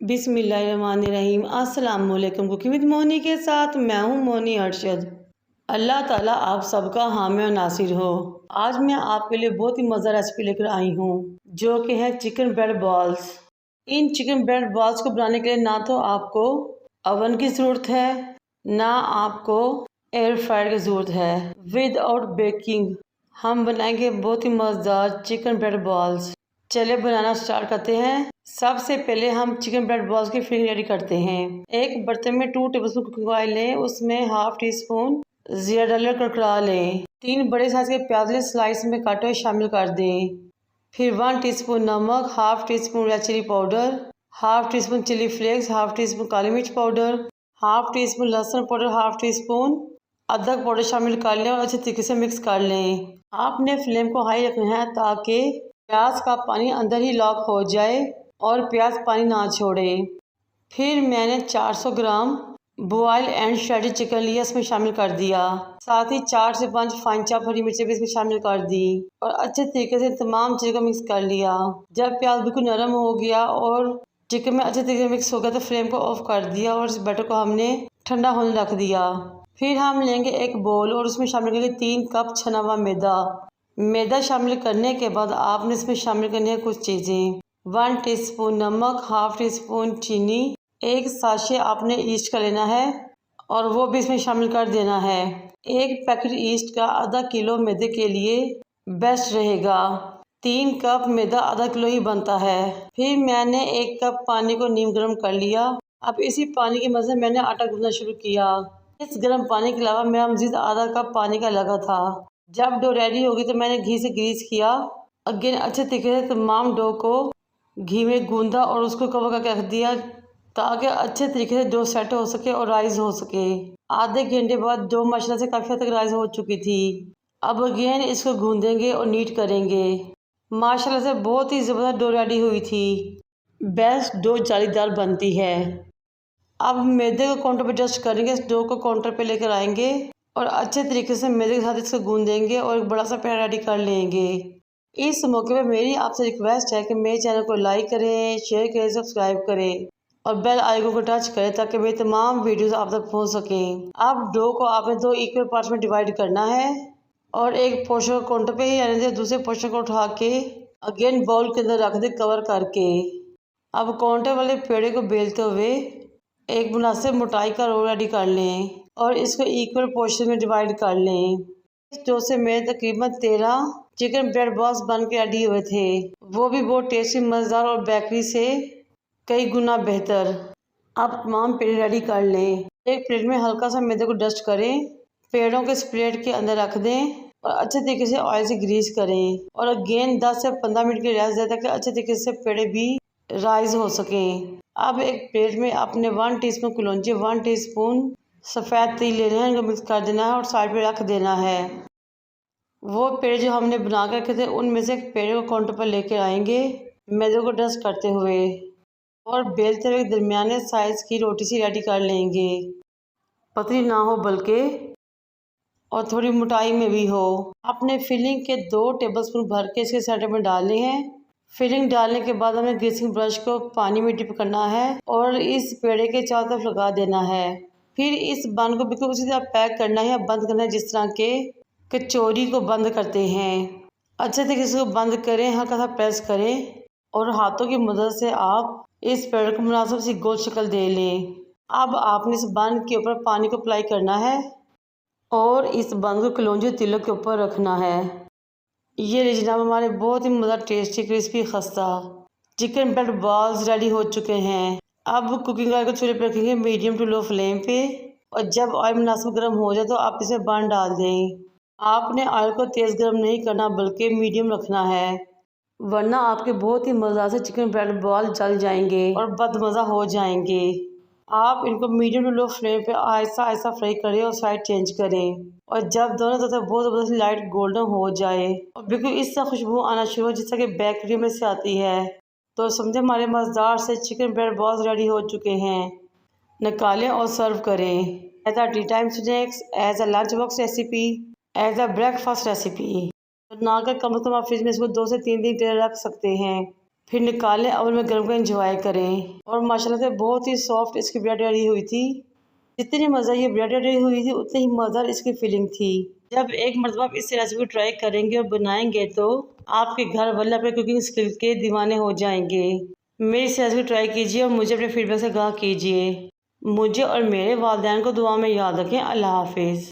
बिस्मिल्लाहिर्रहमानिर्रहीम। अस्सलाम वालेकुम। कुकिंग विद मोनी के साथ मैं हूँ मोनी अरशद। अल्लाह ताला आप सबका हामी और नासिर हो। आज मैं आपके लिए बहुत ही मज़ेदार रेसिपी लेकर आई हूँ जो कि है चिकन ब्रेड बॉल्स। इन चिकन ब्रेड बॉल्स को बनाने के लिए ना तो आपको अवन की ज़रूरत है ना आपको एयर फ्रायर की ज़रूरत है। विदाउट बेकिंग हम बनाएंगे बहुत ही मज़ेदार चिकन ब्रेड बॉल्स। चलिए बनाना स्टार्ट करते हैं। सबसे पहले हम चिकन ब्रेड बॉल्स की फिलिंग रेडी करते हैं। एक बर्तन में 2 टेबलस्पून कुकिंग ऑयल लें, उसमें हाफ टी स्पून जीरा डालकर कड़कड़ा लें। 3 बड़े साइज के प्याज ले स्लाइस में काटे हुए शामिल कर दें। फिर 1 टीस्पून नमक, half teaspoon red chilli powder, half teaspoon chilli flakes, half teaspoon काली मिर्च पाउडर, हाफ टी स्पून लहसुन पाउडर, हाफ टी स्पून अदरक पाउडर शामिल कर लें और अच्छे तरीके से मिक्स कर लें। आपने फ्लेम को हाई रखना है ताकि प्याज का पानी अंदर ही लॉक हो जाए और प्याज पानी ना छोड़े। फिर मैंने 400 ग्राम बॉयल एंड श्रेडेड चिकन लिया, इसमें शामिल कर दिया। साथ ही 4 से 5 फाइन चॉप हरी मिर्चें भी इसमें शामिल कर दी और अच्छे तरीके से तमाम चीज़ों को मिक्स कर लिया। जब प्याज बिल्कुल नरम हो गया और चिकन में अच्छे तरीके से मिक्स हो गया तो फ्लेम को ऑफ कर दिया और इस बैटर को हमने ठंडा होने रख दिया। फिर हम लेंगे एक बोल और उसमें शामिल करेंगे 3 कप छना हुआ मैदा शामिल करने के बाद आपने इसमें शामिल करनी है कुछ चीज़ें। 1 टीस्पून नमक, हाफ टी स्पून चीनी, 1 साशे आपने ईस्ट का लेना है और वो भी इसमें शामिल कर देना है। 1 पैकेट ईस्ट का आधा किलो मैदे के लिए बेस्ट रहेगा। 3 कप मैदा आधा किलो ही बनता है। फिर मैंने 1 कप पानी को नीम गर्म कर लिया। अब इसी पानी की मदद से मैंने आटा गूंदना शुरू किया। इस गर्म पानी के अलावा मेरा मज़ीद आधा कप पानी का लगा था। जब डो रेडी होगी तो मैंने घी से ग्रीस किया। अगेन अच्छे तरीके से तमाम डो को घी में गूंदा और उसको कवर करके रख दिया ताकि अच्छे तरीके से डो सेट हो सके और राइस हो सके। आधे घंटे बाद डो माशाल्लाह से काफ़ी हद तक राइस हो चुकी थी। अब अगेन इसको गूंदेंगे और नीट करेंगे। माशाल्लाह से बहुत ही ज़बरदस्त डो रेडी हुई थी। बेस्ट डो जालीदार बनती है। अब मैदे को काउंटर पर डस्ट करेंगे, इस डो को काउंटर पे लेकर आएंगे और अच्छे तरीके से मैदे के साथ इसको गूंदेंगे और एक बड़ा सा पैन रेडी कर लेंगे। इस मौके पे मेरी आपसे रिक्वेस्ट है कि मेरे चैनल को लाइक करें, शेयर करें, सब्सक्राइब करें और बेल आइकन को टच करें ताकि मेरी तमाम वीडियोस आप तक पहुंच सकें। अब डो को आपने 2 इक्वल पार्ट्स में डिवाइड करना है और एक पोर्शन को काउंटर पे ही रहने दें, दूसरे पोर्शन को उठा के अगेन बाउल के अंदर रख दें कवर करके। अब काउंटर वाले पेड़े को बेलते हुए एक मुनासिब मोटाई का रोल रेडी कर लें और इसको इक्वल पोर्शन में डिवाइड कर लें। इस डो से मेरे तकरीबन 13 चिकन ब्रेड बॉल्स बन के रेडी हुए थे, वो भी बहुत टेस्टी, मज़ेदार और बेकरी से कई गुना बेहतर। अब तमाम पेड़े रेडी कर लें। एक प्लेट में हल्का सा मैदे को डस्ट करें, पेड़ों के इस प्लेट के अंदर रख दें और अच्छे तरीके से ऑयल से ग्रीस करें और अगेन 10 से 15 मिनट की रेस्ट दें ताकि अच्छे तरीके से पेड़े भी राइस हो सकें। अब एक प्लेट में आपने 1 टीस्पून कलौंजी, 1 टीस्पून सफ़ेद तिल लेना है, इनको मिक्स कर देना है और साइड पे रख देना है। वो पेड़े जो हमने बना कर रखे थे उनमें से एक पेड़े को काउंटर पर लेकर आएंगे मैदे को डस्ट करते हुए और बेलते हुए दरमियाने साइज़ की रोटी सी रेडी कर लेंगे। पतली ना हो बल्कि और थोड़ी मोटाई में भी हो। आपने फिलिंग के 2 टेबलस्पून भर के इसके सेंटर में डालने हैं। फिलिंग डालने के बाद हमें ग्रीसिंग ब्रश को पानी में डिप करना है और इस पेड़े के चारों तरफ लगा देना है। फिर इस बन को बिल्कुल उसी तरह पैक करना है, बंद करना है जिस तरह के कचौरी को बंद करते हैं। अच्छे तरीके से बंद करें, हल्का सा प्रेस करें और हाथों की मदद से आप इस पेड़ को मुनासिब सी गोल शक्ल दे लें। अब आपने इस बन के ऊपर पानी को अप्लाई करना है और इस बन को कलौंजी तिलों के ऊपर रखना है। ये लीजिए जनाब, हमारे बहुत ही मज़ेदार टेस्टी क्रिस्पी खस्ता चिकन ब्रेड बॉल्स रेडी हो चुके हैं। अब कुकिंग ऑयल को चूल्हे पर रखेंगे मीडियम टू लो फ्लेम पे और जब ऑयल मुनासिब गर्म हो जाए तो आप इसे बन डाल दें। आपने ऑयल को तेज़ गर्म नहीं करना बल्कि मीडियम रखना है, वरना आपके बहुत ही मज़ेदार से चिकन ब्रेड बॉल जल जाएंगे और बदमज़ा हो जाएंगे। आप इनको मीडियम टू लो फ्लेम पे आहिस्ता आहिस्ता फ्राई करें और साइड चेंज करें और जब दोनों तरफ बहुत ज़बरदस्त लाइट गोल्डन हो जाए और बिल्कुल इस तरह खुशबू आना शुरू हो जिस तरह कि बेकरी में से आती है तो समझे हमारे मज़ेदार से चिकन ब्रेड बॉल्स रेडी हो चुके हैं। निकालें और सर्व करें as a tea time snacks, as a lunch box recipe, as a breakfast recipe. तो ना कर कम से कम आप फ्रिज में इसको 2 से 3 दिन के लिए रख सकते हैं। फिर निकालें, अवल में गर्म कर एंजॉय करें। और माशाल्लाह से बहुत ही सॉफ्ट इसकी ब्रेड रेडी हुई थी। जितनी मज़ा ये ब्रेड रेडी हुई थी उतनी ही मज़ेदार इसकी फीलिंग थी। जब एक मरतबा आप इस रेसिपी ट्राई करेंगे और बनाएंगे तो आपके घर वाले अपने कुकिंग स्किल के दीवाने हो जाएंगे। मेरी इस रेसिपी ट्राई कीजिए और मुझे अपने फीडबैक से आगाह कीजिए। मुझे और मेरे वालिदैन को दुआ में याद रखें। अल्लाह हाफिज़।